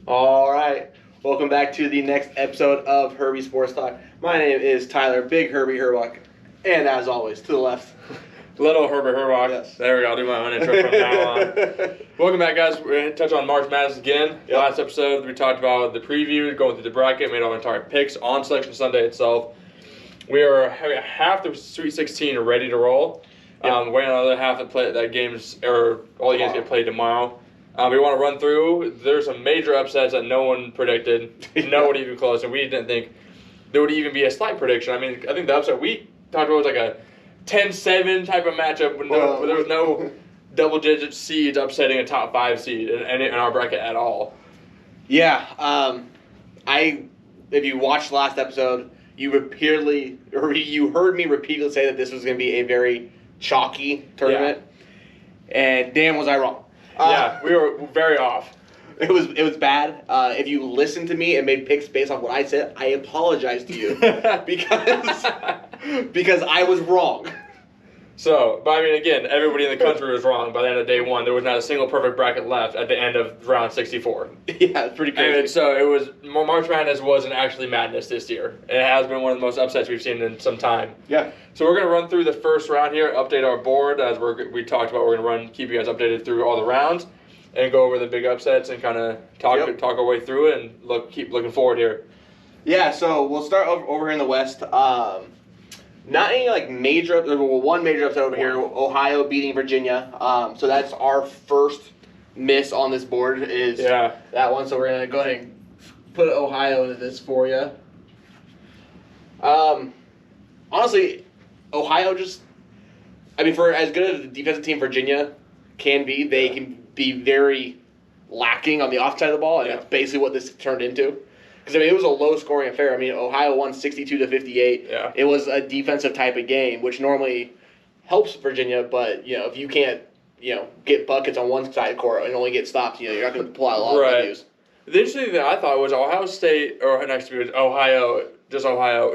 All right. Welcome back to the next episode of Herbie Sports Talk. My name is Tyler, Big Herbie Herbach, and as always, to the left, Little Herbert Herbach. Yes. There we go. I'll do my own intro from now on. Welcome back, guys. We're going to touch on March Madness again. Yep. Last episode, we talked about the preview, going through the bracket, made our entire picks on Selection Sunday itself. We are having half the Sweet 16 ready to roll. Yep. Waiting on the other half that games, or all the games get played tomorrow. We want to run through. There's some major upsets that no one predicted. No one even close, and we didn't think there would even be a slight prediction. I mean, I think the upset we talked about was like a 10-7 type of matchup where there was no double-digit seeds upsetting a top 5 seed in our bracket at all. Yeah. If you watched the last episode, you heard me repeatedly say that this was going to be a very chalky tournament, and damn was I wrong. Yeah, we were very off. It was bad. If you listened to me and made picks based on what I said, I apologize to you because I was wrong. So, but I mean, again, everybody in the country was wrong by the end of day one. There was not a single perfect bracket left at the end of round 64. Yeah, it's pretty crazy. And so it was, March Madness wasn't actually madness this year. It has been one of the most upsets we've seen in some time. Yeah. So we're going to run through the first round here, update our board as we talked about. We're going to keep you guys updated through all the rounds and go over the big upsets and kind of talk our way through it and keep looking forward here. Yeah, so we'll start over here in the West. Not any major upset. Well, one major upset over here, Ohio beating Virginia. So that's our first miss on this board is that one. So we're going to go ahead and put Ohio into this for you. Honestly, Ohio for as good as the defensive team Virginia can be, they can be very lacking on the offside of the ball, and that's basically what this turned into. Because, it was a low-scoring affair. Ohio won 62-58. Yeah. It was a defensive type of game, which normally helps Virginia, but, if you can't, get buckets on one side of the court and only get stopped, you're not going to pull out a lot of revenues. The interesting thing that I thought was Ohio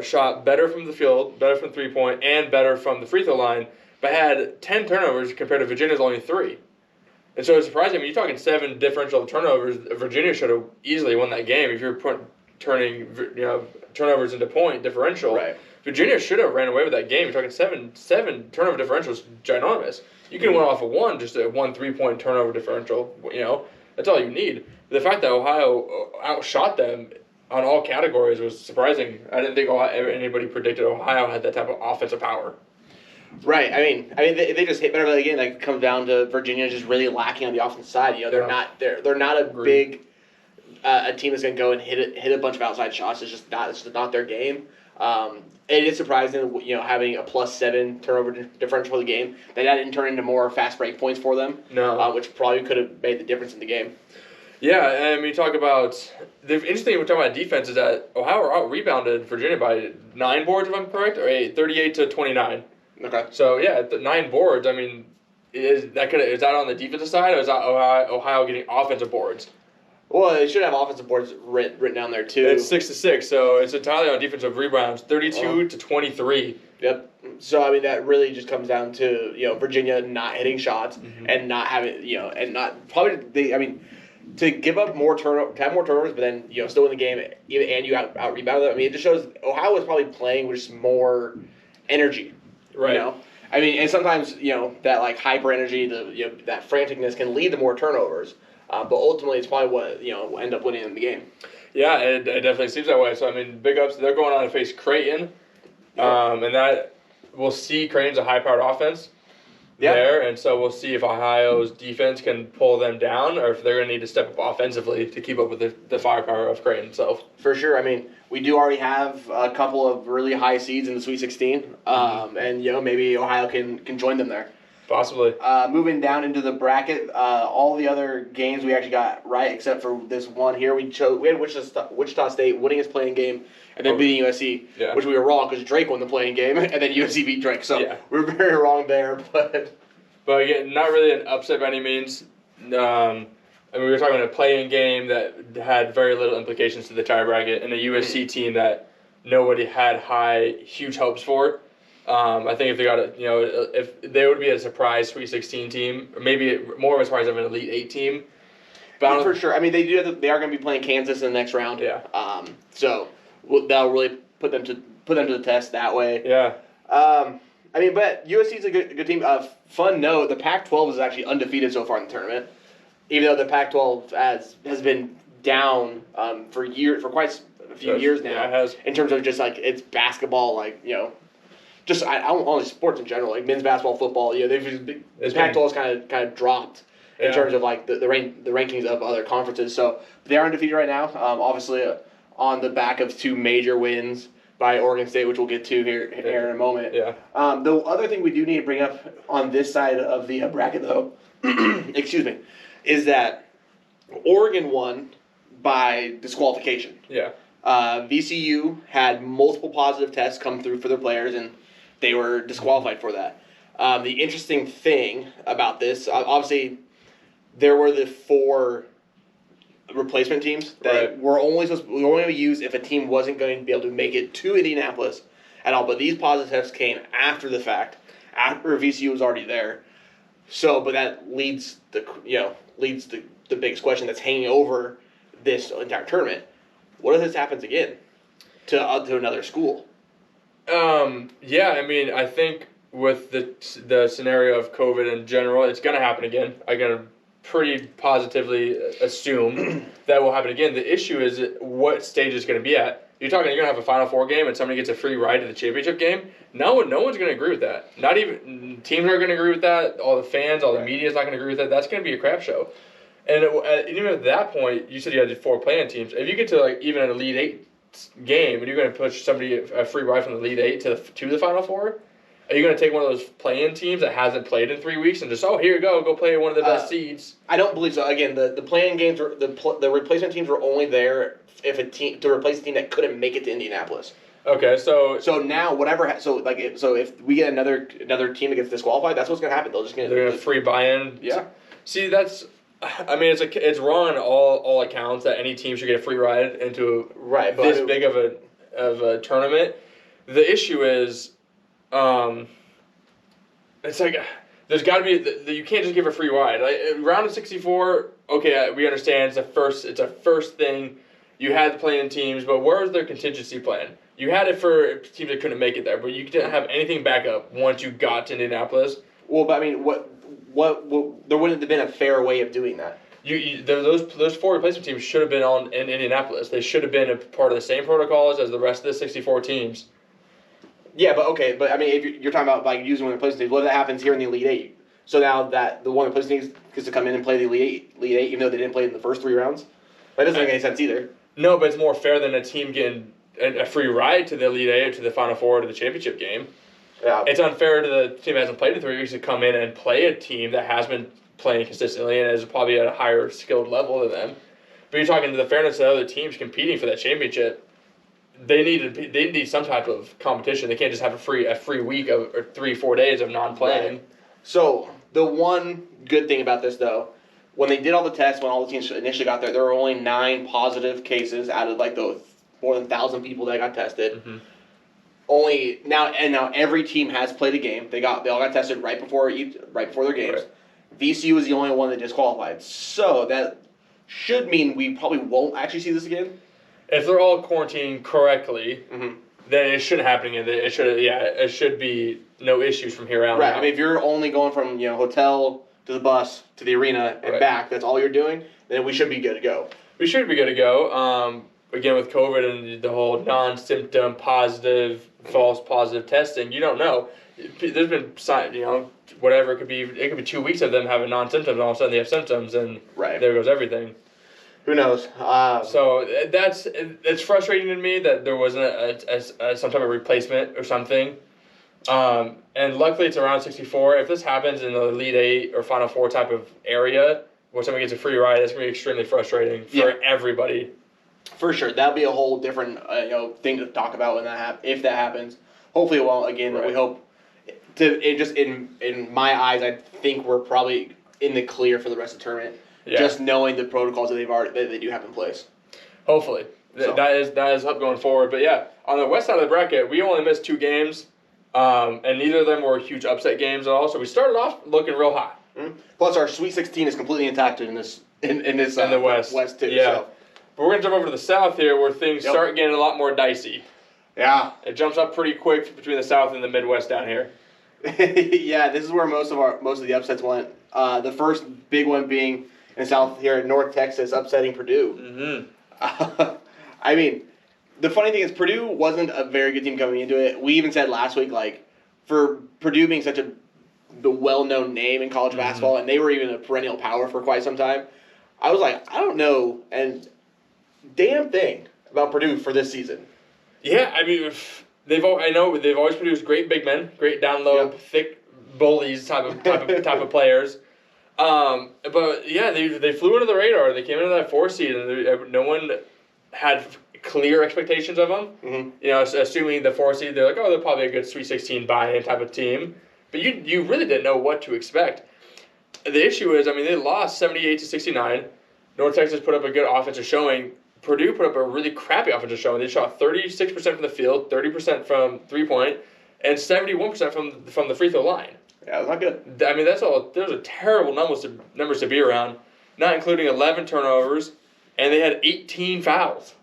shot better from the field, better from three-point, and better from the free throw line, but had 10 turnovers compared to Virginia's only 3. And so it's surprising. You're talking 7 differential turnovers. Virginia should have easily won that game if you're turning turnovers into point differential. Right. Virginia should have ran away with that game. You're talking seven turnover differential is ginormous. You can win off of just a 1 3-point turnover differential. That's all you need. The fact that Ohio outshot them on all categories was surprising. I didn't think anybody predicted Ohio had that type of offensive power. Right. They just hit better. But again, it comes down to Virginia just really lacking on the offensive side. They're not a big a team that's going to go and hit a bunch of outside shots. It's just not their game. It is surprising, having a +7 turnover differential for the game, that didn't turn into more fast break points for them. No. Which probably could have made the difference in the game. Yeah, and we talk about the interesting thing we're talking about defense is that Ohio out-rebounded Virginia by 9 boards, if I'm correct, or 38-29. Okay. So yeah, 9 boards. Is that on the defensive side, or is that Ohio getting offensive boards? Well, they should have offensive boards written down there too. It's 6-6, so it's entirely on defensive rebounds, 32-23. Yep. So that really just comes down to Virginia not hitting shots and not having and not probably to give up more to have more turnovers, but then still win the game and you out rebound them. It just shows Ohio was probably playing with just more energy. Right. And sometimes that hyper energy, that franticness can lead to more turnovers. But ultimately, it's probably what will end up winning them the game. Yeah, it definitely seems that way. So big ups. They're going on to face Creighton, and that we'll see Creighton's a high-powered offense there, and so we'll see if Ohio's defense can pull them down, or if they're going to need to step up offensively to keep up with the firepower of Creighton itself. For sure. We do already have a couple of really high seeds in the Sweet 16, and maybe Ohio can join them there. Possibly. Moving down into the bracket, all the other games we actually got right except for this one here. We had Wichita State winning its playing game and then beating USC, which we were wrong because Drake won the playing game and then USC beat Drake. So we were very wrong there. But again, not really an upset by any means. We were talking about a playing game that had very little implications to the entire bracket and a USC team that nobody had huge hopes for. I think if they got if they would be a surprise Sweet 16 team, or maybe more of a surprise of an Elite 8 team. For sure. I mean, they are going to be playing Kansas in the next round. Yeah. So that'll really put them to the test that way. Yeah. I mean, but USC's a good team. Fun note: the Pac-12 is actually undefeated so far in the tournament, even though the Pac-12 has been down for quite a few years now. Yeah, it has. In terms of just like its basketball, just I don't only sports in general, like men's basketball, football. The Pac-12 has kind of dropped in terms of like the rankings of other conferences. So they are undefeated right now. Obviously, on the back of 2 major wins by Oregon State, which we'll get to here in a moment. Yeah. The other thing we do need to bring up on this side of the bracket, though, excuse me, is that Oregon won by disqualification. Yeah. VCU had multiple positive tests come through for their players, and they were disqualified for that. The interesting thing about this, obviously, there were the 4 replacement teams that were only going to use if a team wasn't going to be able to make it to Indianapolis at all. But these positive tests came after the fact, after VCU was already there. So, but that leads the biggest question that's hanging over this entire tournament. What if this happens again to another school? Yeah, I mean, I think with the scenario of COVID in general, it's going to happen again. I'm going to pretty positively assume that will happen again. The issue is what stage it's going to be at. You're going to have a Final Four game and somebody gets a free ride to the championship game. No one's going to agree with that. Not even teams aren't going to agree with that. All the fans, all the media is not going to agree with that. That's going to be a crap show. And even at that point, you said you had 4 playing teams. If you get to even an Elite 8 game and you're going to push somebody a free ride from the Elite 8 to the Final Four, are you going to take one of those play-in teams that hasn't played in 3 weeks and just, here you go play one of the best seeds? I don't believe so. Again, the play-in games, the replacement teams were only there if to replace a team that couldn't make it to Indianapolis. Okay, so now if we get another team that gets disqualified, that's what's going to happen. They're going to free buy-in. Yeah. See, it's wrong on all accounts that any team should get a free ride into this big of a tournament. The issue is, it's like there's got to be you can't just give a free ride. Round of 64, okay, we understand it's a first thing. You had the play-in teams, but where was their contingency plan? You had it for teams that couldn't make it there, but you didn't have anything back up once you got to Indianapolis. Well, but I mean, what there wouldn't have been a fair way of doing that. Those 4 replacement teams should have been in Indianapolis. They should have been a part of the same protocols as the rest of the 64 teams. Yeah, but I mean, if you're talking about using one of the replacement teams, what if that happens here in the Elite 8? So now that the one of the replacement teams gets to come in and play the Elite 8, even though they didn't play in the first 3 rounds, that doesn't make any sense either. No, but it's more fair than a team getting a free ride to the Elite 8 or to the Final Four or to the championship game. Yeah. It's unfair to the team that hasn't played in 3 weeks to come in and play a team that has been playing consistently and is probably at a higher skilled level than them. But you're talking to the fairness of other teams competing for that championship. They need some type of competition. They can't just have a free week or 3-4 days of non-playing. Right. So the one good thing about this, though, when they did all the tests, when all the teams initially got there were only 9 positive cases out of the more than 1,000 people that got tested. Mm-hmm. Now every team has played a game. They all got tested right before their games. Right. VCU was the only one that disqualified. So that should mean we probably won't actually see this again. If they're all quarantined correctly, then it shouldn't happen again. It should be no issues from here on right. out. I mean, if you're only going from hotel to the bus to the arena and back, that's all you're doing, then we should be good to go. We should be good to go. Again, with COVID and the whole non-symptom positive, false positive testing, you don't know. There's been, whatever it could be 2 weeks of them having non-symptoms, and all of a sudden they have symptoms, and there goes everything. Who knows? So it's frustrating to me that there wasn't some type of replacement or something. And luckily it's around 64. If this happens in the Elite 8 or Final Four type of area where somebody gets a free ride, it's going to be extremely frustrating for everybody. For sure. That'll be a whole different thing to talk about if that happens. Hopefully it won't again, but we hope in my eyes, I think we're probably in the clear for the rest of the tournament. Yeah. Just knowing the protocols that they do have in place. Hopefully. That is up going forward. But yeah, on the west side of the bracket, we only missed 2 games. And neither of them were huge upset games at all. So we started off looking real hot. Mm-hmm. Plus, our Sweet 16 is completely intact in this in this in the West too. Yeah. So. But we're going to jump over to the South here where things start getting a lot more dicey. Yeah. It jumps up pretty quick between the South and the Midwest down here. Yeah, this is where most of the upsets went. The first big one being in the South here in North Texas, upsetting Purdue. Mm-hmm. I mean, the funny thing is Purdue wasn't a very good team coming into it. We even said last week, like, for Purdue being such the well-known name in college basketball, and they were even a perennial power for quite some time, I was like, I don't know, and damn thing about Purdue for this season. Yeah, I mean, they've always produced great big men, great down low, thick bullies type of players. But yeah, they flew under the radar. They came into that 4 seed, and no one had clear expectations of them. Mm-hmm. You know, assuming the 4 seed, they're like, oh, they're probably a good Sweet 16 buy-in type of team. But you really didn't know what to expect. The issue is, I mean, they lost 78-69. North Texas put up a good offensive showing. Purdue put up a really crappy offensive showing. They shot 36% from the field, 30% from three-point, and 71% from the free throw line. Yeah, it's not good. I mean, those are terrible numbers to be around, not including 11 turnovers, and they had 18 fouls.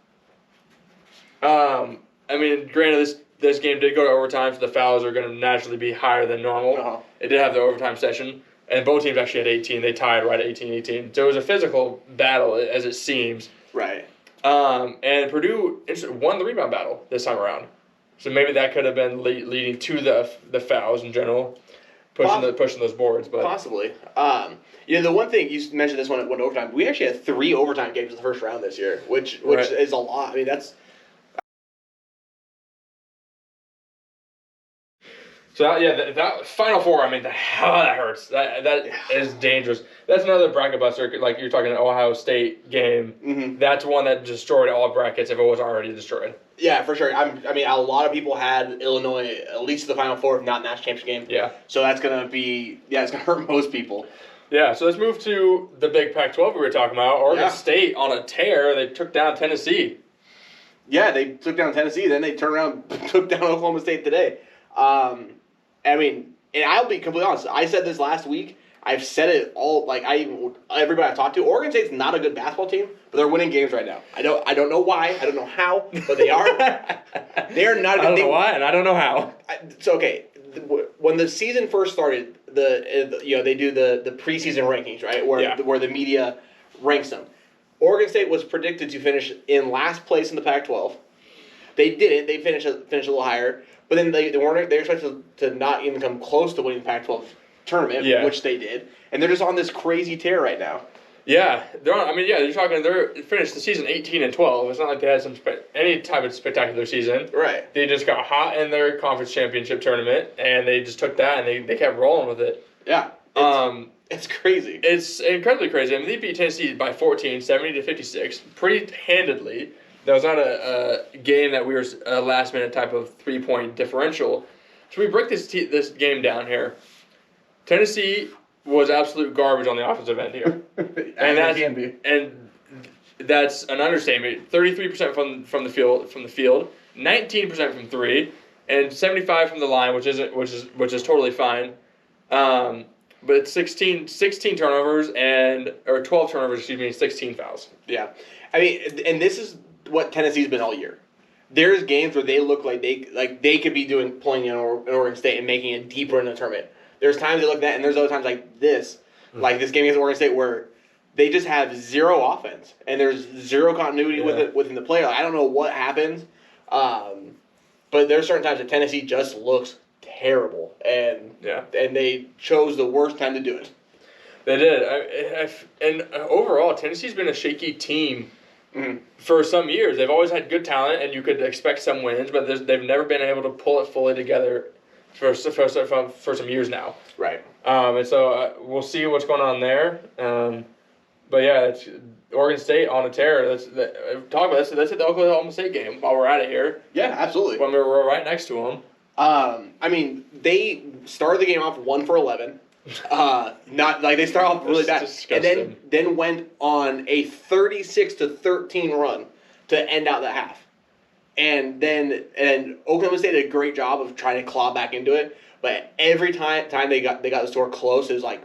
I mean, granted, this game did go to overtime, so the fouls are going to naturally be higher than normal. Uh-huh. It did have the overtime session, and both teams actually had 18. They tied right at 18-18. So it was a physical battle, as it seems. Right. And Purdue won the rebound battle this time around. So maybe that could have been leading to the fouls in general, pushing those boards. But possibly. The one thing you mentioned this one at overtime. We actually had 3 overtime games in the first round this year, which is a lot. I mean, that's. So that Final Four, I mean, that hurts. That is dangerous. That's another bracket buster, like you're talking an Ohio State game. Mm-hmm. That's one that destroyed all brackets if it was already destroyed. Yeah, for sure. I mean, a lot of people had Illinois at least to the Final Four, if not national championship game. Yeah. So that's gonna it's gonna hurt most people. Yeah. So let's move to the big Pac-12 we were talking about. Oregon State on a tear. They took down Tennessee. Yeah, they took down Tennessee. Then they turned around and took down Oklahoma State today. I mean, and I'll be completely honest. I said this last week. I've said it all. Like everybody I've talked to, Oregon State's not a good basketball team, but they're winning games right now. I don't know why. I don't know how, but they are. They are not. I don't know why, and I don't know how. So okay, when the season first started, they do the preseason rankings, right? Where the media ranks them. Oregon State was predicted to finish in last place in the Pac-12. They didn't. They finished a little higher. But then they weren't. They were expected to not even come close to winning the Pac-12 tournament, which they did, and they're just on this crazy tear right now. Yeah, they're on. I mean, yeah, they finished the season 18-12. It's not like they had any type of spectacular season. Right. They just got hot in their conference championship tournament, and they just took that and they kept rolling with it. Yeah. It's crazy. It's incredibly crazy. I mean, they beat Tennessee by 14, 70-56, pretty handedly. That was not a game that we were a last-minute type of 3-point differential. So we break this game down here. Tennessee was absolute garbage on the offensive end here, and that's an understatement. 33% from the field, 19% from three, and 75% from the line, which is totally fine. But 16 turnovers or 12 turnovers, 16 fouls. Yeah, I mean, and this is what Tennessee's been all year. There's games where they look like they could be pulling in Oregon State and making it deeper in the tournament. There's times they look at that, and there's other times like this game against Oregon State where they just have zero offense and there's zero continuity within the play. Like, I don't know what happens, but there's certain times that Tennessee just looks terrible, and they chose the worst time to do it. They did, and overall, Tennessee's been a shaky team. Mm-hmm. For some years. They've always had good talent, and you could expect some wins, but they've never been able to pull it fully together for some years now. Right. And so we'll see what's going on there. But yeah, it's Oregon State on a tear. Let's talk about this. Let's hit the Oklahoma State game while we're at it here. Yeah, absolutely. When we're right next to them. I mean, they started the game off 1 for 11. Not like they start off really bad, disgusting. and then went on a 36-13 run to end out the half, and Oklahoma State did a great job of trying to claw back into it, but every time they got the score close, it was like,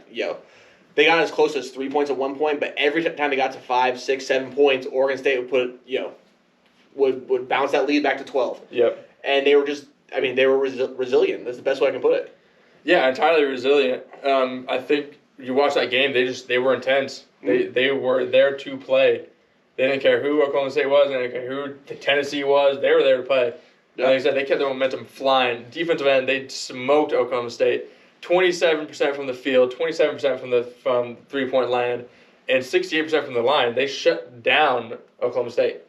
they got as close as 3 points at one point, but every time they got to 5, 6, 7 points, Oregon State would would bounce that lead back to 12. Yep. And they were just, they were resilient. That's the best way I can put it. Yeah, entirely resilient. I think you watch that game, they were intense. They were there to play. They didn't care who Oklahoma State was. They didn't care who Tennessee was. They were there to play. Yep. Like I said, they kept their momentum flying. Defensive end, they smoked Oklahoma State. 27% from the field, 27% from 3-point land, and 68% from the line. They shut down Oklahoma State.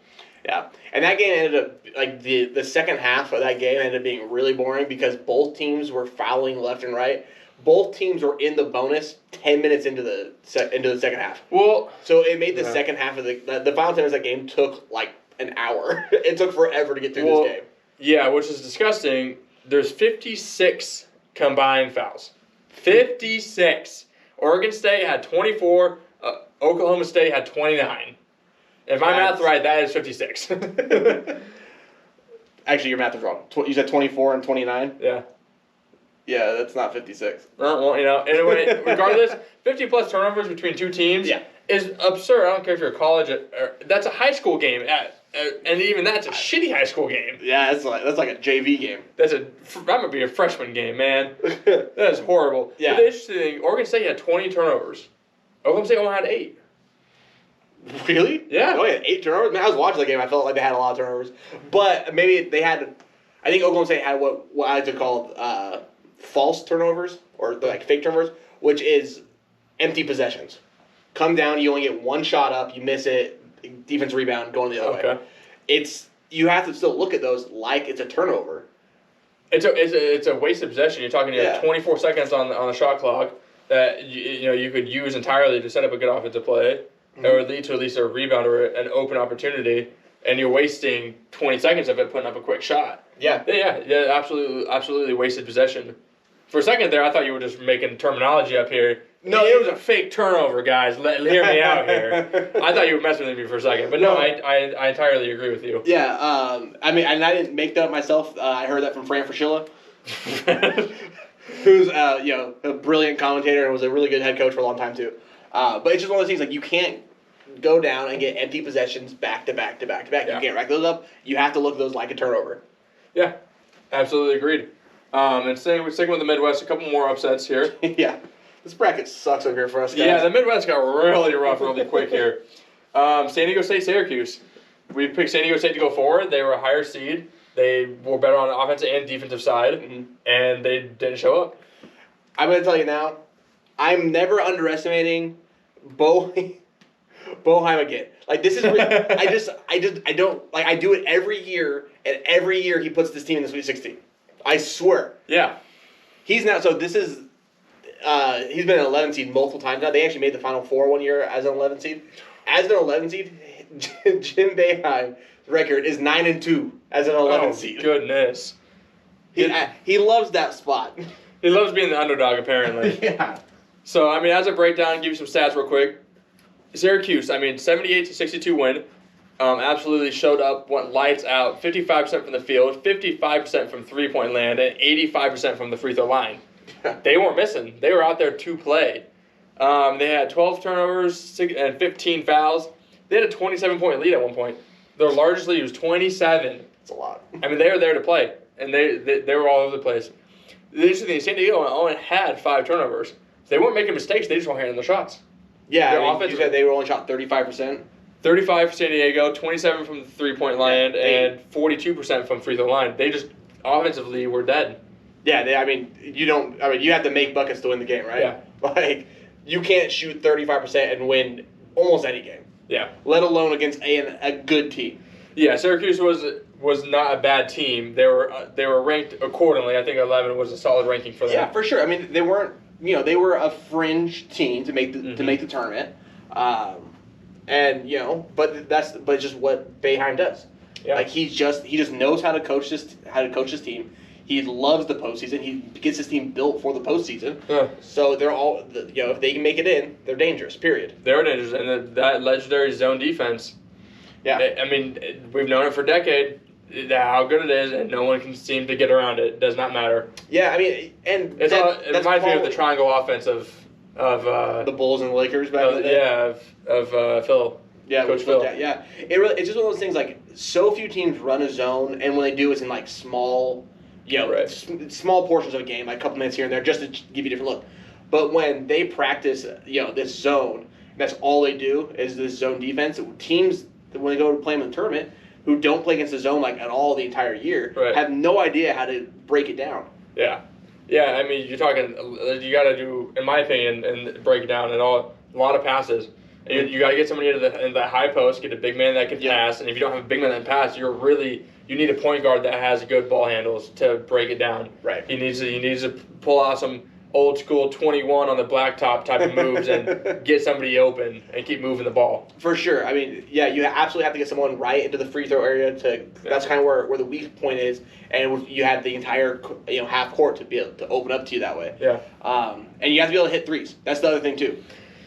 Yeah, and that game ended up, the second half of that game ended up being really boring because both teams were fouling left and right. Both teams were in the bonus 10 minutes into the second half. Well, so it made the second half of the final 10 minutes of that game took an hour. It took forever to get through this game. Yeah, which is disgusting. There's 56 combined fouls. 56. Oregon State had 24. Oklahoma State had 29. If my math's right, that is 56. Actually, your math is wrong. You said 24 and 29? Yeah. Yeah, that's not 56. Well, anyway, regardless, 50-plus turnovers between two teams is absurd. I don't care if you're a college. That's a high school game. And even that's a shitty high school game. Yeah, that's like a JV game. That would be a freshman game, man. That is horrible. Yeah. But the interesting thing, Oregon State had 20 turnovers. Oklahoma State only had 8. Really? Yeah. They only had 8 turnovers? Man, I was watching the game. I felt like they had a lot of turnovers. But maybe they had... I think Oklahoma State had what I like to call false turnovers, or fake turnovers, which is empty possessions. Come down, you only get one shot up, you miss it, defense rebound, going the other way. You have to still look at those like it's a turnover. It's a wasted possession. You're talking 24 seconds on the shot clock that you could use entirely to set up a good offensive play, or lead to at least a rebound or an open opportunity, and you're wasting 20 seconds of it putting up a quick shot. Yeah, absolutely wasted possession. For a second there, I thought you were just making terminology up here. No, it was a fake turnover, guys. Hear me out here. I thought you were messing with me for a second, but no, I entirely agree with you. Yeah, and I didn't make that up myself. I heard that from Fran Fraschilla, who's a brilliant commentator and was a really good head coach for a long time too. But it's just one of those things you can't go down and get empty possessions back to back to back to back. Yeah. You can't rack those up. You have to look at those like a turnover. Yeah, absolutely agreed. And sticking with the Midwest, a couple more upsets here. Yeah. This bracket sucks over here for us, guys. Yeah, the Midwest got really rough really quick here. San Diego State, Syracuse. We picked San Diego State to go forward. They were a higher seed. They were better on the offensive and defensive side, and they didn't show up. I'm going to tell you now, I'm never underestimating Boheim again. This is I do it every year, and every year he puts this team in the Sweet 16. I swear. Yeah. He's been an 11 seed multiple times now. They actually made the Final Four one year as an 11 seed. As an 11 seed, Jim Boeheim's record is 9-2 as an 11 seed. Goodness. He loves that spot. He loves being the underdog, apparently. Yeah. So, as a breakdown, give you some stats real quick. Syracuse, 78-62 win. Absolutely showed up, went lights out, 55% from the field, 55% from 3-point land, and 85% from the free throw line. They weren't missing. They were out there to play. They had 12 turnovers and 15 fouls. They had a 27-point lead at one point. Their largest lead was 27. That's a lot. They were there to play, and they were all over the place. The interesting thing, San Diego only had 5 turnovers. They weren't making mistakes. They just weren't hitting the shots. Yeah, you said they were only shot 35%. 35 for San Diego, 27 from the 3-point line, and 42% from free throw line. They just offensively were dead. Yeah, you have to make buckets to win the game, right? Yeah. You can't shoot 35% and win almost any game. Yeah. Let alone against a good team. Yeah, Syracuse was not a bad team. They were ranked accordingly. I think 11 was a solid ranking for them. Yeah, for sure. They weren't. They were a fringe team to make the tournament. But it's just what Boeheim does. Yeah. He just knows how to coach this team. He loves the postseason. He gets his team built for the postseason. Yeah. So they're all, if they can make it in, they're dangerous. Period. They're dangerous, and that legendary zone defense. Yeah. We've known it for a decade. How good it is, and no one can seem to get around it. It does not matter. Yeah, it reminds me of the triangle offense of of the Bulls and the Lakers back in the day. yeah, of Phil. Yeah, Coach Phil. Yeah, it's just one of those things. Like, so few teams run a zone, and when they do, it's in like small, small portions of a game, like a couple minutes here and there, just to give you a different look. But when they practice, this zone, that's all they do is this zone defense. Teams, when they go to play them in the tournament, who don't play against the zone like at all the entire year, have no idea how to break it down. Yeah. Yeah, I mean, you got to do, in my opinion, and break it down and a lot of passes. You got to get somebody into the high post, get a big man that can pass, and if you don't have a big man that can pass, you need a point guard that has good ball handles to break it down. Right. He needs to pull out some old school 21 on the blacktop type of moves and get somebody open and keep moving the ball. For sure. I mean, yeah, you absolutely have to get someone right into the free throw area. That's kind of where the weak point is, and you have the entire half court to be able to open up to you that way. Yeah. And you have to be able to hit threes. That's the other thing too.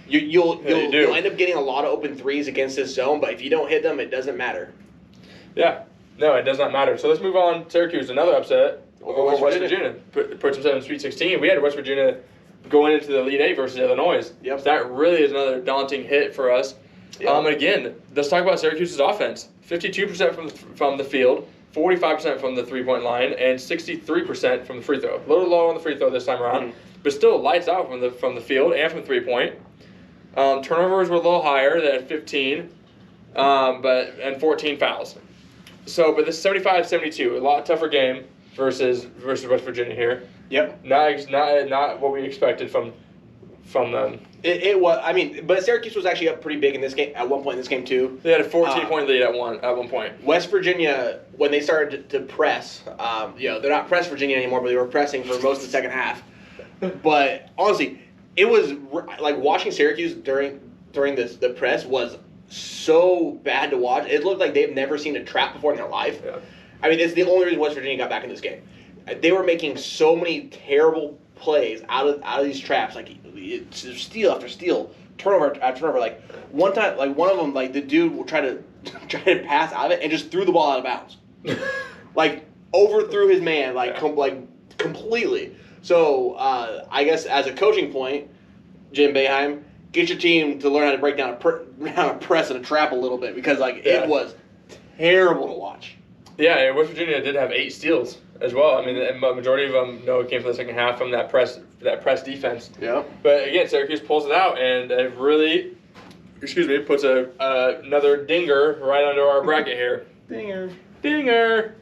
You'll end up getting a lot of open threes against this zone, but if you don't hit them, it doesn't matter. Yeah. No, it does not matter. So let's move on. Syracuse, another upset over West Virginia. Puts themselves in Sweet 16. We had West Virginia going into the Elite Eight versus Illinois. Yep. So that really is another daunting hit for us. Yep. And again, let's talk about Syracuse's offense. 52% from the field, 45% from the three-point line, and 63% from the free throw. A little low on the free throw this time around, but still lights out from the field and from three-point. Turnovers were a little higher, they had 15, and 14 fouls. So, but this 75-72, a lot tougher game versus West Virginia here. Yep. Not what we expected from them. It was. I mean, but Syracuse was actually up pretty big in this game at one point in this game too. They had a 14-point lead at one point. West Virginia, when they started to press, they're not press Virginia anymore, but they were pressing for most of the second half. But honestly, it was like watching Syracuse during the press was so bad to watch. It looked like they've never seen a trap before in their life. Yeah. I mean, it's the only reason West Virginia got back in this game. They were making so many terrible plays out of these traps, like steal after steal, turnover after turnover. Like one time, like one of them, like the dude will try to pass out of it and just threw the ball out of bounds, like overthrew his man, completely. So I guess as a coaching point, Jim Boeheim, get your team to learn how to break down a press and a trap a little bit because it was terrible to watch. Yeah, West Virginia did have 8 steals as well. I mean, the majority of them came from the second half from that press defense. Yeah. But again, Syracuse pulls it out and it really, puts another dinger right under our bracket here. Dinger.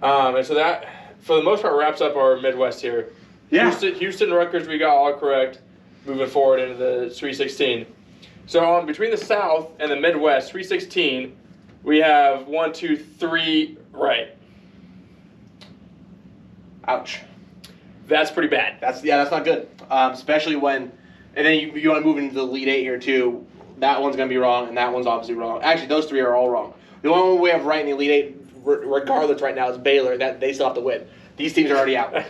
And so that, for the most part, wraps up our Midwest here. Yeah. Houston, Rutgers, we got all correct. Moving forward into the Sweet 16. So between the South and the Midwest, Sweet 16, we have 1, 2, 3 right. Ouch. That's pretty bad. That's not good. Especially when, and then you want to move into the Elite Eight here too. That one's going to be wrong, and that one's obviously wrong. Actually, those 3 are all wrong. The only one we have right in the Elite Eight, regardless right now, is Baylor. That they still have to win. These teams are already out.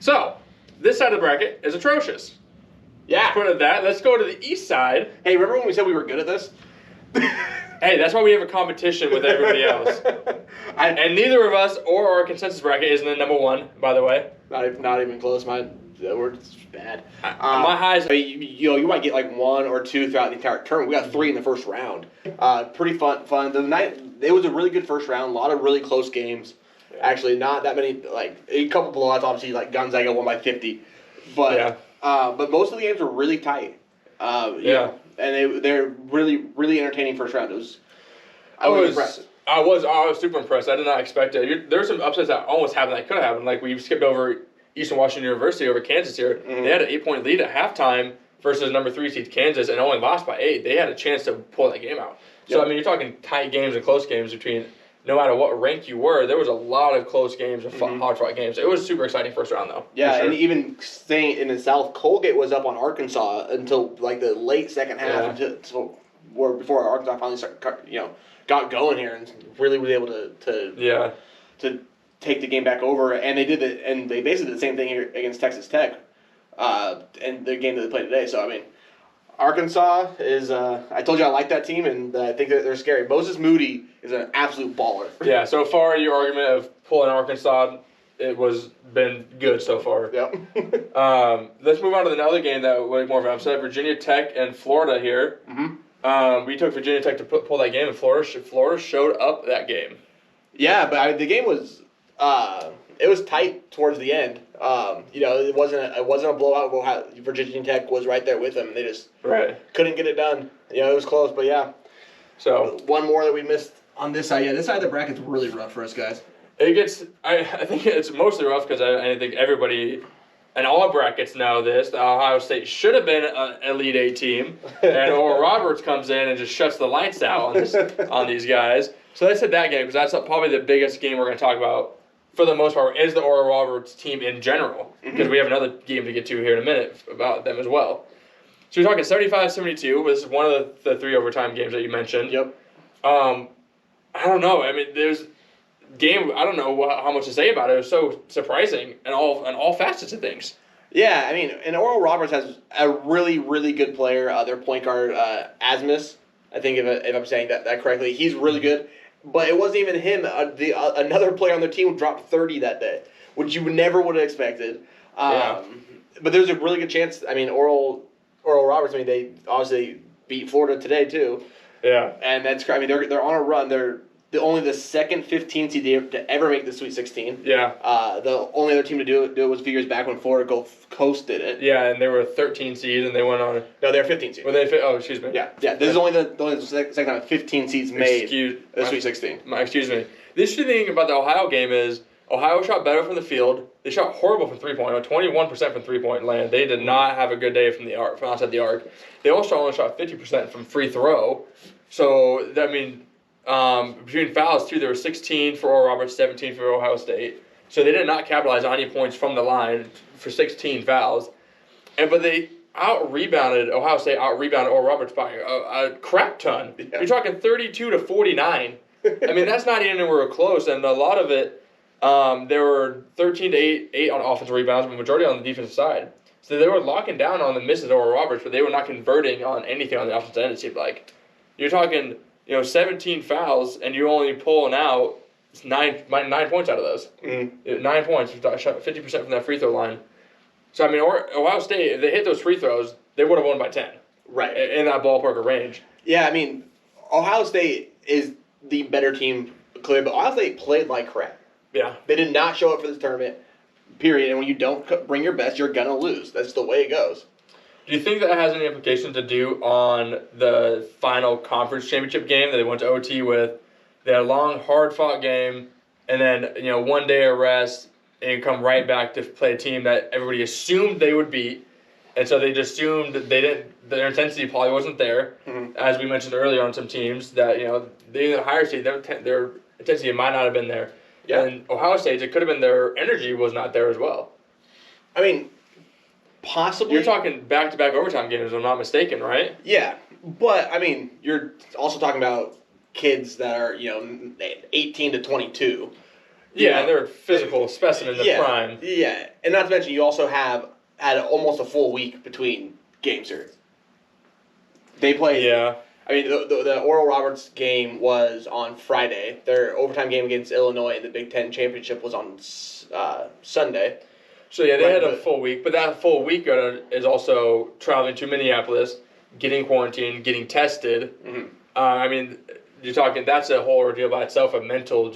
So, this side of the bracket is atrocious. Yeah. Let's put it at that. Let's go to the East side. Hey, remember when we said we were good at this? Hey, that's why we have a competition with everybody else. And neither of us or our consensus bracket is in the number 1, by the way. Not even close. We're just bad. My highs. You might get like 1 or 2 throughout the entire tournament. We got 3 in the first round. Pretty fun. It was a really good first round. A lot of really close games. Yeah. Actually, not that many. Like a couple blowouts. Obviously, like Gonzaga won by 50. But but most of the games were really tight. Yeah. And they're really, really entertaining first round. I was impressed. I was super impressed. I did not expect it. There's some upsets that almost happened that could have happened. Like we skipped over Eastern Washington University over Kansas here. Mm-hmm. They had an 8-point lead at halftime versus number 3 seed Kansas and only lost by 8. They had a chance to pull that game out. So I mean, you're talking tight games and close games between. No matter what rank you were, there was a lot of close games and hard-fought games. It was super exciting first round, though. Yeah, sure. And even staying in the South, Colgate was up on Arkansas until like the late second half, before Arkansas finally got going here and really was able to take the game back over. And they did it, and they basically did the same thing here against Texas Tech, and the game that they played today. So I mean, Arkansas is. I told you I like that team, and I think that they're scary. Moses Moody is an absolute baller. Yeah. So far, your argument of pulling Arkansas it was been good so far. Yep. Let's move on to another game that was more of an upset. Virginia Tech and Florida here. Mm-hmm. We took Virginia Tech to pull that game, and Florida showed up that game. Yeah, but the game was it was tight towards the end. It wasn't a blowout. Virginia Tech was right there with them. They just couldn't get it done. It was close, but yeah. So one more that we missed on this side. Yeah, this side of the bracket's really rough for us guys. It gets. I think it's mostly rough because I think everybody and all brackets know this. That Ohio State should have been an Elite Eight team, and Oral Roberts comes in and just shuts the lights out on these guys. So they said that game because that's probably the biggest game we're going to talk about for the most part is the Oral Roberts team in general because we have another game to get to here in a minute about them as well. So you're talking 75-72 was one of the 3 overtime games that you mentioned. Yep. I don't know. I mean, there's game. I don't know how much to say about it. It was so surprising in all facets of things. Yeah, I mean, and Oral Roberts has a really, really good player. Their point guard, Asmus. I think if I'm saying that correctly, he's really good. But it wasn't even him. Another player on their team dropped 30 that day, which you never would have expected. But there's a really good chance. I mean, Oral Roberts. I mean, they obviously beat Florida today too. Yeah, and that's. I mean, they're on a run. They're only the second 15 seed to ever make the Sweet 16. Yeah. The only other team to do it was a few years back when Florida Gulf Coast did it. Yeah, and they were 13 seed, and they went on. No, they're 15 seed. Were they? Oh, excuse me. Yeah. This is only the second time 15 seeds made the Sweet 16. Excuse me. The interesting thing about the Ohio game is Ohio shot better from the field. They shot horrible from 3-point, 21% from 3-point land. They did not have a good day from outside the arc. They also only shot 50% from free throw. So I mean. Between fouls, too, there were 16 for Oral Roberts, 17 for Ohio State. So they did not capitalize on any points from the line for 16 fouls. But they Ohio State out-rebounded Oral Roberts by a crap ton. Yeah. You're talking 32-49. I mean, that's not even anywhere close. And a lot of it, there were 13-8 on offensive rebounds, but majority on the defensive side. So they were locking down on the misses of Oral Roberts, but they were not converting on anything on the offensive end, it seemed like. You're talking... 17 fouls, and you're only pulling out 9 points out of those. 9 points, shot 50% from that free throw line. So, I mean, Ohio State, if they hit those free throws, they would have won by 10. Right. In that ballpark of range. Yeah, I mean, Ohio State is the better team, clearly, but Ohio State played like crap. Yeah. They did not show up for this tournament, period. And when you don't bring your best, you're going to lose. That's the way it goes. Do you think that has any implication to do on the final conference championship game that they went to OT with? They had a long, hard-fought game, and then 1 day of rest, and you come right back to play a team that everybody assumed they would beat, and so they just assumed that their intensity probably wasn't there. Mm-hmm. As we mentioned earlier on some teams that they the higher seed, their intensity might not have been there. Yeah. And Ohio State, it could have been their energy was not there as well. I mean. Possibly. You're talking back-to-back overtime games, if I'm not mistaken, right? Yeah, but, I mean, you're also talking about kids that are, 18 to 22. Yeah, and they're physical specimens of prime. Yeah, and not to mention you also had almost a full week between games here. They played... Yeah. I mean, the Oral Roberts game was on Friday. Their overtime game against Illinois in the Big Ten Championship was on Sunday. So, yeah, they had a full week, but that full week is also traveling to Minneapolis, getting quarantined, getting tested. Mm-hmm. I mean, you're talking, that's a whole ordeal by itself, a mental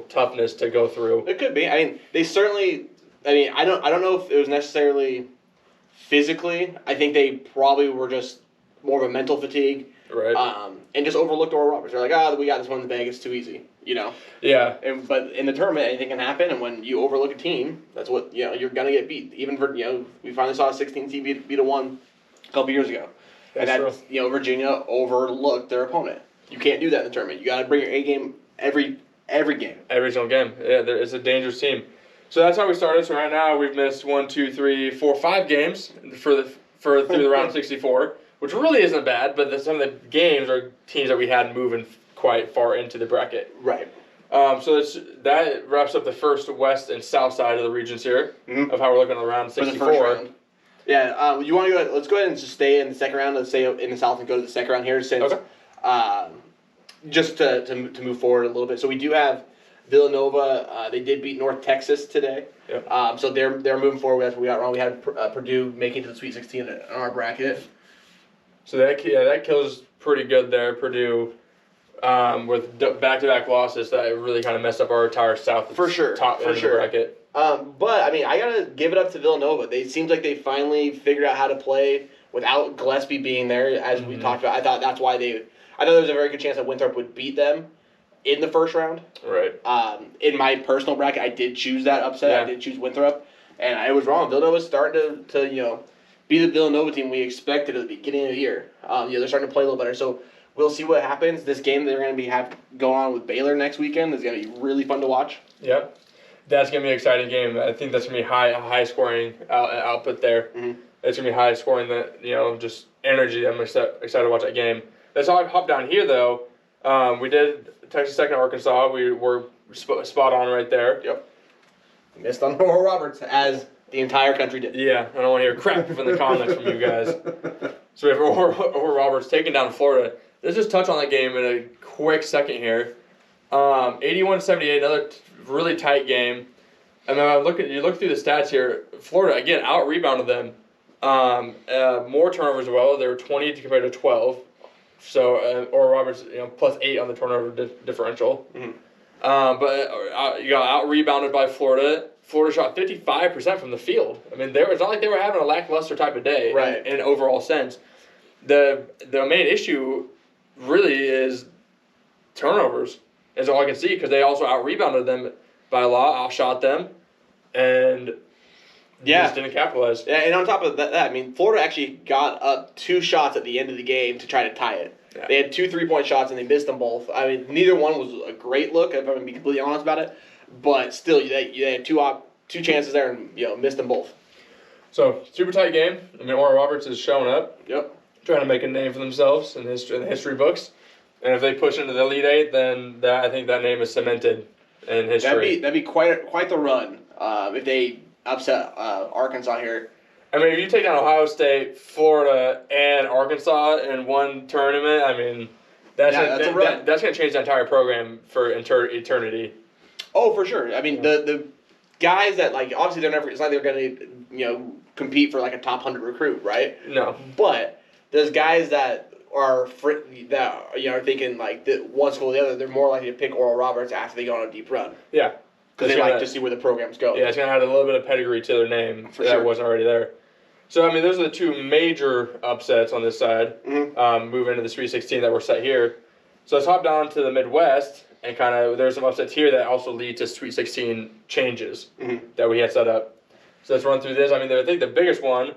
toughness to go through. It could be. I mean, they certainly, I don't know if it was necessarily physically. I think they probably were just more of a mental fatigue. Right. And just overlooked Oral Roberts. They're like, we got this one in the bag, it's too easy, Yeah. But in the tournament, anything can happen, and when you overlook a team, that's what, you're going to get beat. Even for, we finally saw a 16 seed beat a 1 a couple years ago. That's true. Virginia overlooked their opponent. You can't do that in the tournament. You got to bring your A game every game. Every single game. Yeah, it's a dangerous team. So that's how we started. So right now we've missed 1, 2, 3, 4, 5 games through the round of 64. Which really isn't bad, but some of the games are teams that we had moving quite far into the bracket. Right. So that wraps up the first west and south side of the regions here of how we're looking at round 64. For the first round. Yeah. You want to go? Let's go ahead and just stay in the second round. Let's stay in the south and go to the second round here, since just to move forward a little bit. So we do have Villanova, they did beat North Texas today. Yep. So they're moving forward. That's what we got wrong. We had Purdue making it to the Sweet 16 in our bracket. So that kills pretty good there. Purdue with back-to-back losses that really kind of messed up our entire South For sure. top end of the bracket. But I mean, I gotta give it up to Villanova. They seems like they finally figured out how to play without Gillespie being there, as we talked about. I thought that's why I know there was a very good chance that Winthrop would beat them in the first round. Right. In my personal bracket, I did choose that upset. Yeah. I did choose Winthrop, and I was wrong. Villanova's starting to be the Villanova team we expected at the beginning of the year. They're starting to play a little better. So we'll see what happens. This game they're going to have going on with Baylor next weekend is going to be really fun to watch. Yep. That's going to be an exciting game. I think that's going to be high scoring output there. Mm-hmm. It's going to be high scoring, just energy. I'm excited to watch that game. Let's hop down here, though. We did Texas Tech and Arkansas. We were spot on right there. Yep. Missed on Oral Roberts, as the entire country did. Yeah, I don't want to hear crap from the comments from you guys. So we have Oral Roberts taking down Florida. Let's just touch on that game in a quick second here. 81-78, another really tight game. And then you look through the stats here. Florida again out-rebounded them. More turnovers as well. They were 20 compared to 12. So Oral Roberts, plus 8 on the turnover differential. Mm-hmm. But you got out-rebounded by Florida. Florida shot 55% from the field. I mean, it's not like they were having a lackluster type of day in an overall sense. The main issue really is turnovers, is all I can see, because they also out-rebounded them by a lot, outshot them, and just didn't capitalize. Yeah, and on top of that, I mean, Florida actually got up 2 shots at the end of the game to try to tie it. Yeah. They had 2 3-point shots, and they missed them both. I mean, neither one was a great look, if I'm going to be completely honest about it. But still, they had 2 chances there and missed them both. So, super tight game. I mean, Oral Roberts is showing up. Yep. Trying to make a name for themselves in the history books. And if they push into the Elite Eight, then I think that name is cemented in history. That'd be quite the run if they upset Arkansas here. I mean, if you take down Ohio State, Florida, and Arkansas in one tournament, I mean, that's going to change the entire program for eternity. Oh, for sure. I mean, the guys that, obviously it's not like they're going to, compete for, a top 100 recruit, right? No. But those guys that are thinking, the one school or the other, they're more likely to pick Oral Roberts after they go on a deep run. Yeah. Because they like to see where the programs go. Yeah, it's going to add a little bit of pedigree to their name that wasn't already there. So, I mean, those are the 2 major upsets on this side. Mm-hmm. Move into the Sweet 16 that were set here. So let's hop down to the Midwest, and there's some upsets here that also lead to Sweet 16 changes that we had set up. So let's run through this. I mean, I think the biggest one,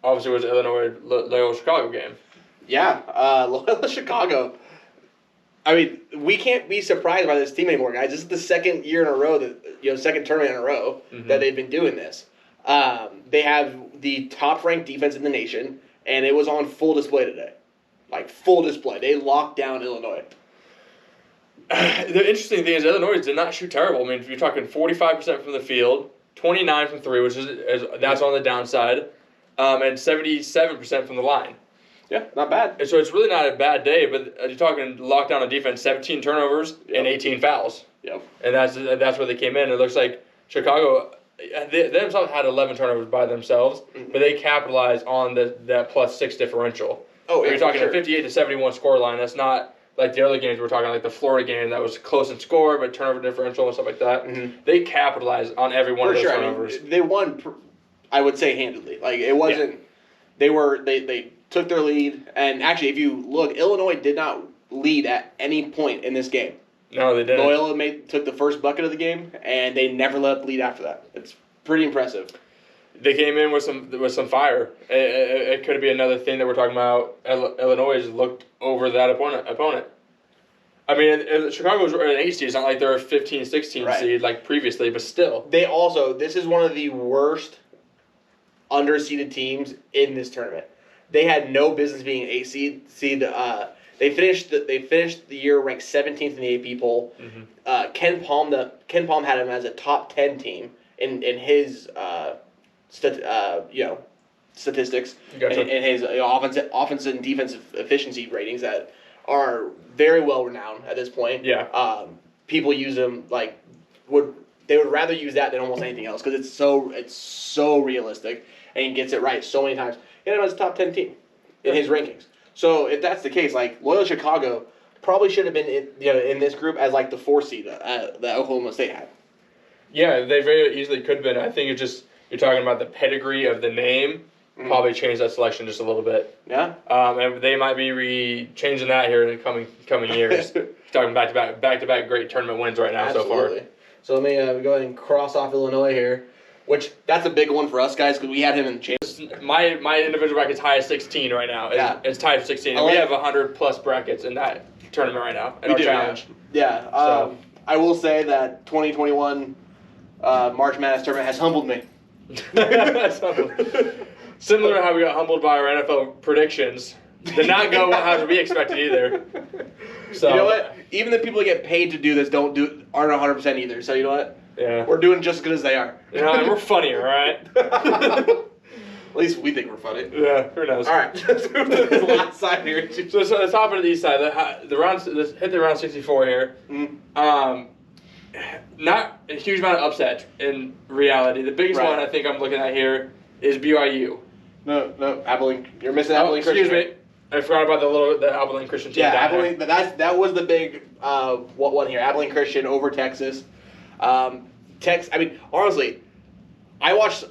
obviously, was the Illinois-Loyola Chicago game. Yeah, Loyola Chicago. I mean, we can't be surprised by this team anymore, guys. This is the second year in a row second tournament in a row that they've been doing this. They have the top-ranked defense in the nation, and it was on full display today. Full display. They locked down Illinois. The interesting thing is Illinois did not shoot terrible. I mean, if you're talking 45% from the field, 29 from 3, which that's on the downside, and 77% from the line. Yeah, not bad. And so it's really not a bad day, but you're talking lockdown on defense, 17 turnovers and 18 fouls. Yep. And that's where they came in. It looks like Chicago, they themselves had 11 turnovers by themselves, but they capitalized on that plus-6 differential. Oh, yeah, you're talking a 58-71 score line. That's not like the other games we're talking, like the Florida game that was close in score, but turnover differential and stuff like that. Mm-hmm. They capitalized on every one of those turnovers. I mean, they won, I would say, handedly. It wasn't. Yeah. They took their lead, and actually, if you look, Illinois did not lead at any point in this game. No, they didn't. Loyola took the first bucket of the game, and they never let up lead after that. It's pretty impressive. They came in with some fire. It could be another thing that we're talking about. Illinois has looked over that opponent. I mean, Chicago's an 8 seed. It's not like they're a 15, 16 seed like previously, but still. This is one of the worst underseeded teams in this tournament. They had no business being an 8 seed. They finished the year ranked 17th in the AP poll. Mm-hmm. Ken Palm had him as a top 10 team in his statistics. Gotcha. and his offense and defensive efficiency ratings that are very well renowned at this point. Yeah. People use them they would rather use that than almost anything else because it's so realistic and he gets it right so many times. And it was a top 10 team in his rankings. So if that's the case, like Loyola Chicago probably should have been in this group as like the 4 seed that Oklahoma State had. Yeah, they very easily could have been. I think it's just you're talking about the pedigree of the name. Probably changed that selection just a little bit. Yeah. And they might be changing that here in the coming years. Talking back to back great tournament wins right now so far. So let me go ahead and cross off Illinois here, which that's a big one for us guys because we had him in the championship. My individual bracket's high as 16 right now. It's tied for 16. And we have 100+ brackets in that tournament right now in our challenge. Yeah. I will say that 2021 March Madness tournament has humbled me. Similar to how we got humbled by our NFL predictions. Did not go how we expected either. So you know what? Even the people that get paid to do this aren't 100% either. So you know what? Yeah. We're doing just as good as they are. And we're funnier, right? At least we think we're funny. Yeah, who knows? All right, let's move to this last side here. So let's hop into the east side. Let's hit the round 64 here. Mm-hmm. Not a huge amount of upset in reality. The biggest one I think I'm looking at here is BYU. No, Abilene. You're missing Abilene Christian. Excuse me. I forgot about the Abilene Christian team. Yeah, Abilene. But that was the big one here. Abilene Christian over Texas. I mean, honestly, I watched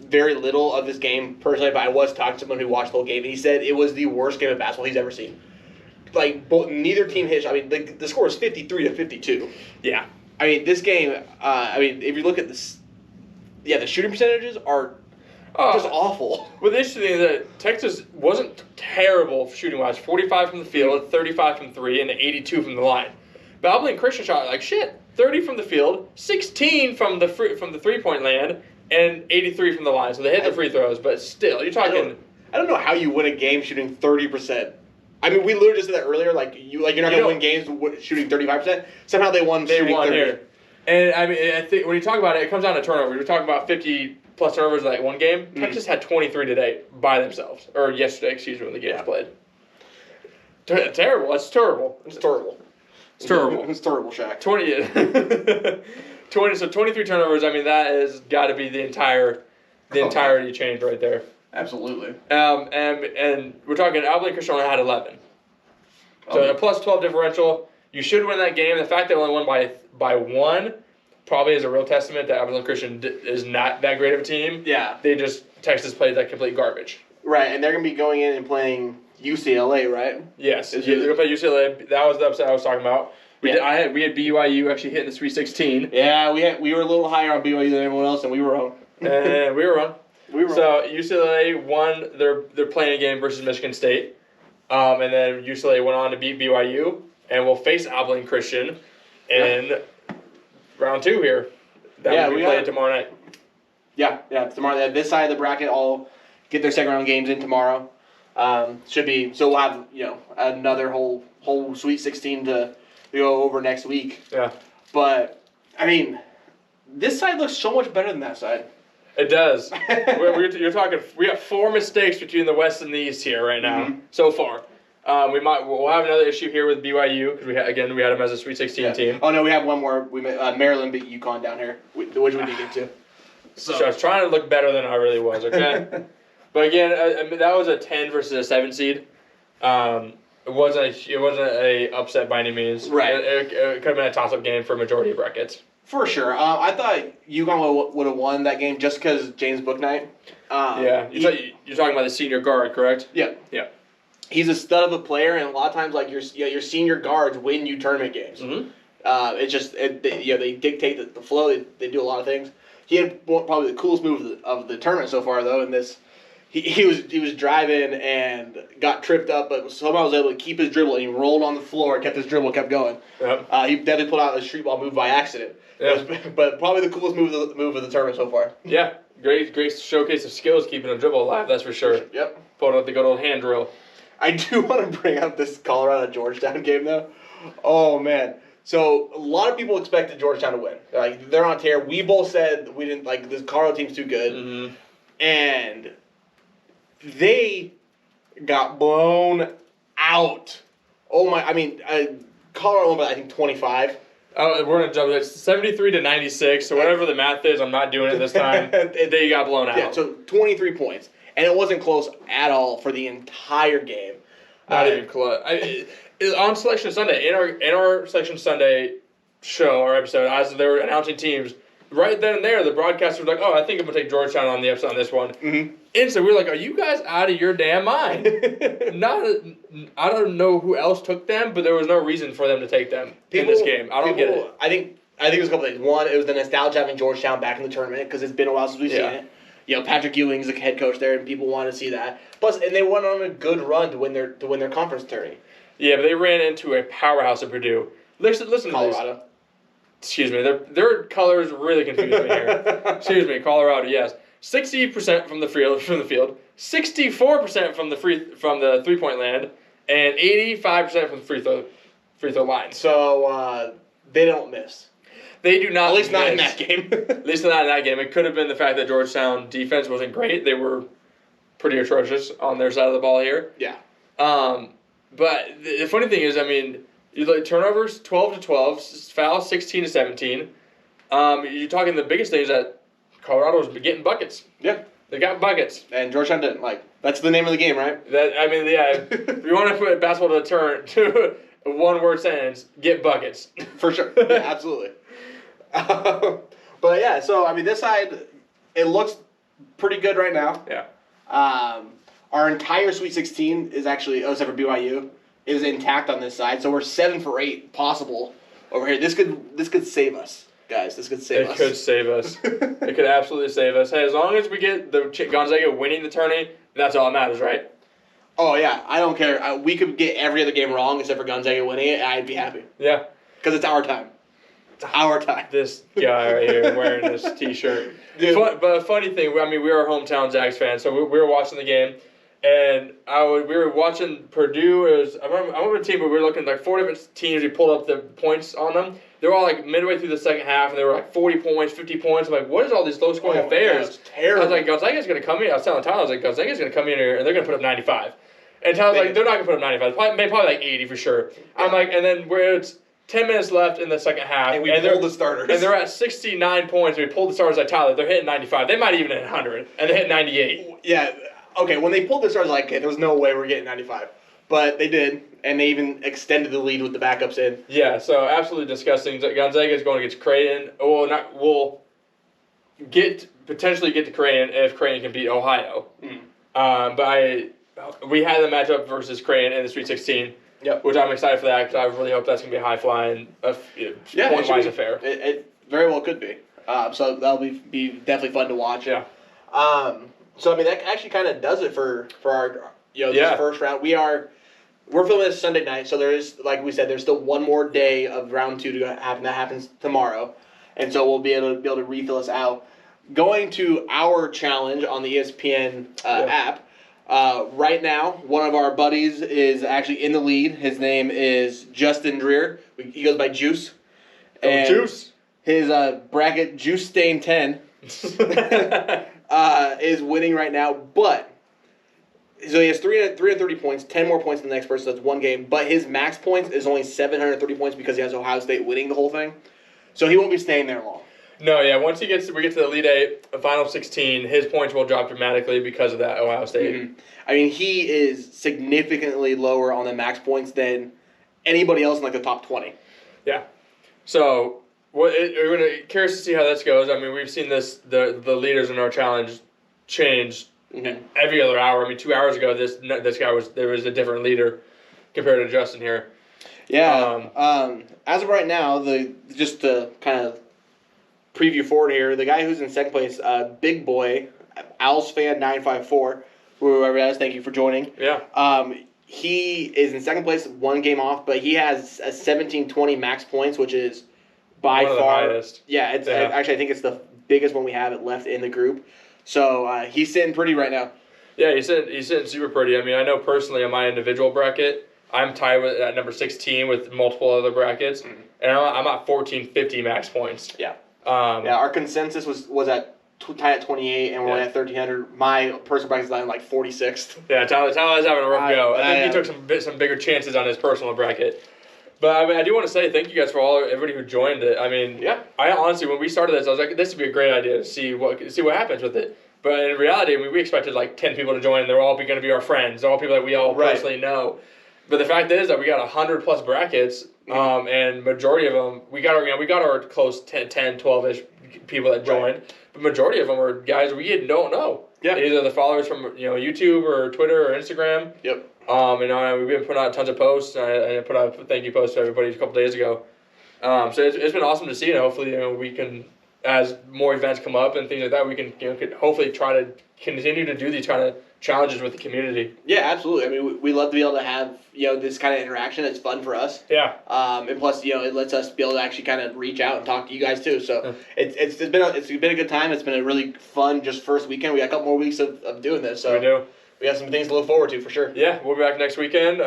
very little of this game personally, but I was talking to someone who watched the whole game, and he said it was the worst game of basketball he's ever seen. Like, neither team hit. I mean, the score was 53-52. Yeah. I mean, this game. If you look at this, the shooting percentages are just awful. Well, the interesting thing is that Texas wasn't terrible shooting wise. 45 from the field, 35 from 3, and 82 from the line. But Abilene Christian shot like shit. 30 from the field, 16 from the 3-point land, and 83 from the line. So they hit the free throws, but still, you're talking. I don't know how you win a game shooting 30%. I mean, we literally just said that earlier. You're not going to win games shooting 35%. Somehow they won. They shooting won 30. here, and I mean, I think when you talk about it, it comes down to turnovers. We're talking about 50+ turnovers in one game. Texas had 23 today by themselves, or yesterday, excuse me, when the game was played. Terrible. That's terrible. It's terrible. It's terrible. It's terrible, Shaq. 23 turnovers. I mean, that has got to be the entirety change right there. Absolutely. And we're talking Abilene Christian only had 11. So a +12 differential. You should win that game. The fact they only won by 1 probably is a real testament that Abilene Christian is not that great of a team. Yeah. Texas played that complete garbage. Right, and they're going to be going in and playing UCLA, right? Yes. They're going to play UCLA. That was the upset I was talking about. We had BYU actually hitting the Sweet 16. Yeah, we were a little higher on BYU than everyone else, and we were wrong. And we were wrong. So UCLA won their playing game versus Michigan State, and then UCLA went on to beat BYU, and will face Abilene Christian in round 2 here. That will be played tomorrow night. Yeah, tomorrow. This side of the bracket all get their second round games in tomorrow. Should be so we'll have another whole Sweet 16 to go over next week. Yeah, but I mean, this side looks so much better than that side. It does. You're talking. We have 4 mistakes between the West and the East here right now so far. We'll have another issue here with BYU because we had them as a Sweet 16 team. Oh no, we have one more. Maryland beat UConn down here, which we did get to. So I was trying to look better than I really was. Okay, but again, that was a 10 versus a 7 seed. It wasn't a upset by any means. Right. It could have been a toss-up game for a majority of brackets. For sure. I thought UConn would have won that game just because James Bouknight. You're talking about the senior guard, correct? Yeah. Yeah. He's a stud of a player, and a lot of times, your senior guards win you tournament games. Mm-hmm. They dictate the flow. They do a lot of things. He had probably the coolest move of the tournament so far, though. In this, he was driving and got tripped up, but somehow was able to keep his dribble, and he rolled on the floor, kept his dribble, kept going. Yep. He definitely pulled out a street ball move by accident. Yeah. But probably the coolest move of the tournament so far. Yeah, great showcase of skills keeping a dribble alive. That's for sure. Yep. Pulling out the good old hand drill. I do want to bring up this Colorado Georgetown game though. Oh man. So a lot of people expected Georgetown to win. They're on tear. We both said we didn't like this Colorado team's too good. Mm-hmm. And they got blown out. Oh my! I mean, Colorado won by I think 25. Oh, we're gonna jump. It's 73-96. So whatever the math is, I'm not doing it this time. They got blown out. Yeah, so 23 points, and it wasn't close at all for the entire game. Not even close. On Selection Sunday, in our Selection Sunday show or episode, as they were announcing teams, right then and there, the broadcaster was like, "Oh, I think I'm gonna take Georgetown on the episode on this one." Mm-hmm. Instantly, we were like, "Are you guys out of your damn mind?" I don't know who else took them, but there was no reason for them to take them in this game. I don't get it. I think it was a couple things. One, it was the nostalgia having Georgetown back in the tournament because it's been a while since we've seen it. You know, Patrick Ewing's the head coach there, and people want to see that. Plus, and they went on a good run to win their conference tourney. Yeah, but they ran into a powerhouse at Purdue. Listen to Colorado. This. Excuse me, their colors really confuse me here. Excuse me, Colorado. Yes, 60% from the field, 64% from the 3-point land, and 85% from the free throw line. So they don't miss. They do not. At least miss. not in that game. At least not in that game. It could have been the fact that Georgetown defense wasn't great. They were pretty atrocious on their side of the ball here. Yeah. But the funny thing is, I mean, turnovers 12-12, fouls 16-17. You're talking the biggest thing is that Colorado was getting buckets. Yeah. They got buckets. And Georgetown didn't. That's the name of the game, right? If you want to put basketball to a one-word sentence, get buckets. For sure. Yeah, absolutely. But yeah, so this side, it looks pretty good right now. Yeah. Our entire Sweet 16 is actually, except for BYU, is intact on this side. So we're 7 for 8 possible over here. This could save us, guys. This could save us. It could save us. It could absolutely save us. Hey, as long as we get the Gonzaga winning the tourney, that's all that matters, right? Oh yeah, I don't care. We could get every other game wrong except for Gonzaga winning it, and I'd be happy. Yeah. Because it's our time. It's our time. This guy right here wearing this T-shirt. But a funny thing, we are hometown Zags fans, so we were watching the game, and we were watching Purdue. I remember the team, but we were looking at 4 different teams. We pulled up the points on them. They were all midway through the second half, and they were 40 points, 50 points. I'm like, what is all these low-scoring affairs? That's terrible. I was like, Gonzaga's going to come in. I was telling Tyler, Gonzaga's going to come in here, and they're going to put up 95. And Tyler's like, they're not going to put up 95. Probably 80 for sure. Yeah. I'm like, and then it's 10 minutes left in the second half. And we pulled the starters. And they're at 69 points. We pulled the starters like Tyler. They're hitting 95. They might even hit 100. And they hit 98. Yeah. Okay, when they pulled the starters, okay, there was no way we're getting 95. But they did. And they even extended the lead with the backups in. Yeah, so absolutely disgusting. Gonzaga is going against Creighton. We'll potentially get to Creighton if Creighton can beat Ohio. But we had the matchup versus Creighton in the Sweet 16. Yep. Which I'm excited for that because I really hope that's going to be a high-flying, point-wise affair. It very well could be. So that'll be definitely fun to watch. Yeah. So that actually kind of does it for our this first round. We're filming this Sunday night, so there is, like we said, there's still one more day of round 2 to happen. That happens tomorrow, and so we'll be able to refill us out. Going to our challenge on the ESPN app. Right now, one of our buddies is actually in the lead. His name is Justin Dreer. He goes by Juice. And Juice. His bracket, Juice Stain 10, is winning right now. But, so he has 330 points, 10 more points than the next person, so that's one game. But his max points is only 730 points because he has Ohio State winning the whole thing. So he won't be staying there long. No, yeah. Once we get to the Elite 8, the Final 16, his points will drop dramatically because of that Ohio State. Mm-hmm. He is significantly lower on the max points than anybody else in the top 20. Yeah. So we're curious to see how this goes. We've seen the leaders in our challenge change every other hour. 2 hours ago, this guy there was a different leader compared to Justin here. Yeah. As of right now, just to kind of preview forward here, the guy who's in second place, Big Boy, Owls fan 954, whoever that is, thank you for joining. Yeah. He is in second place, one game off, but he has a 1720 max points, which is by one of far the highest. Yeah, actually I think it's the biggest one we have left in the group. So he's sitting pretty right now. Yeah, he's sitting super pretty. I know personally on my individual bracket, I'm tied at number 16 with multiple other brackets, and I'm at 1450 max points. Yeah. Our consensus was at tied at 28, and we're at 1,300. My personal bracket is at 46th. Yeah, Tyler's having a rough go. I think he took some bigger chances on his personal bracket. But I mean, I do want to say thank you guys for everybody who joined it. I mean, Yeah. I honestly, when we started this, I was like, this would be a great idea to see what happens with it. But in reality, I mean, we expected like 10 people to join, and they're all going to be our friends. They're all people that we all personally know. But the fact is that we got 100+ brackets, and majority of them, we got our close 10, 12-ish people that joined. Right. But majority of them are guys we don't know. Yeah. Either the followers from YouTube or Twitter or Instagram. Yep. We've been putting out tons of posts. I put out a thank you post to everybody a couple days ago. So it's been awesome to see, and hopefully we can, as more events come up and things like that, we can could hopefully try to continue to do these kind of challenges with the community. Yeah, absolutely. I mean, we love to be able to have this kind of interaction. It's fun for us. Yeah. And plus, it lets us be able to actually kind of reach out and talk to you guys too. So it's been a good time. It's been a really fun just first weekend. We got a couple more weeks of doing this. So we do. We got some things to look forward to for sure. Yeah, we'll be back next weekend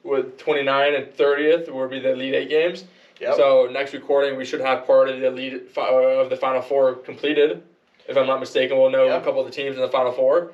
with 29th and 30th will be the Elite 8 games. Yep. So next recording, we should have part of the Final Four completed. If I'm not mistaken, we'll know a couple of the teams in the Final Four.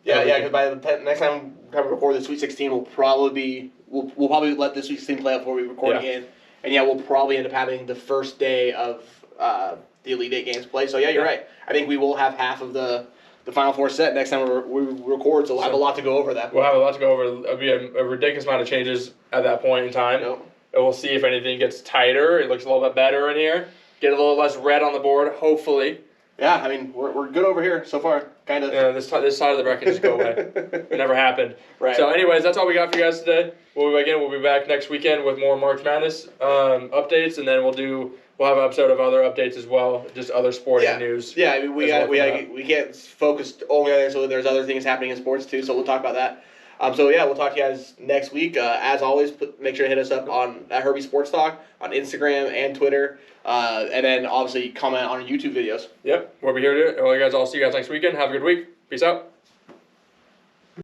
Yeah, because by the next time we record the Sweet 16, we'll probably let the Sweet 16 play out before we record again. And we'll probably end up having the first day of the Elite 8 games play. So you're right. I think we will have half of the Final Four set next time we record, so we'll have a lot to go over that. We'll have a lot to go over. It'll be a ridiculous amount of changes at that point in time. Yep. And we'll see if anything gets tighter. It looks a little bit better in here. Get a little less red on the board, hopefully. Yeah, I mean, we're good over here so far, kind of. Yeah, this side of the bracket just go away. It never happened. Right. So anyways, that's all we got for you guys today. We'll be back next weekend with more March Madness updates, and then we'll have an episode of other updates as well, just other sporting news. Yeah, I mean, we can't focus only on it, so there's other things happening in sports too, so we'll talk about that. We'll talk to you guys next week. As always, make sure to hit us up at Herbie Sports Talk on Instagram and Twitter, and then obviously comment on our YouTube videos. Yep, we'll be here to do it. Well, guys, I'll see you guys next weekend. Have a good week. Peace out.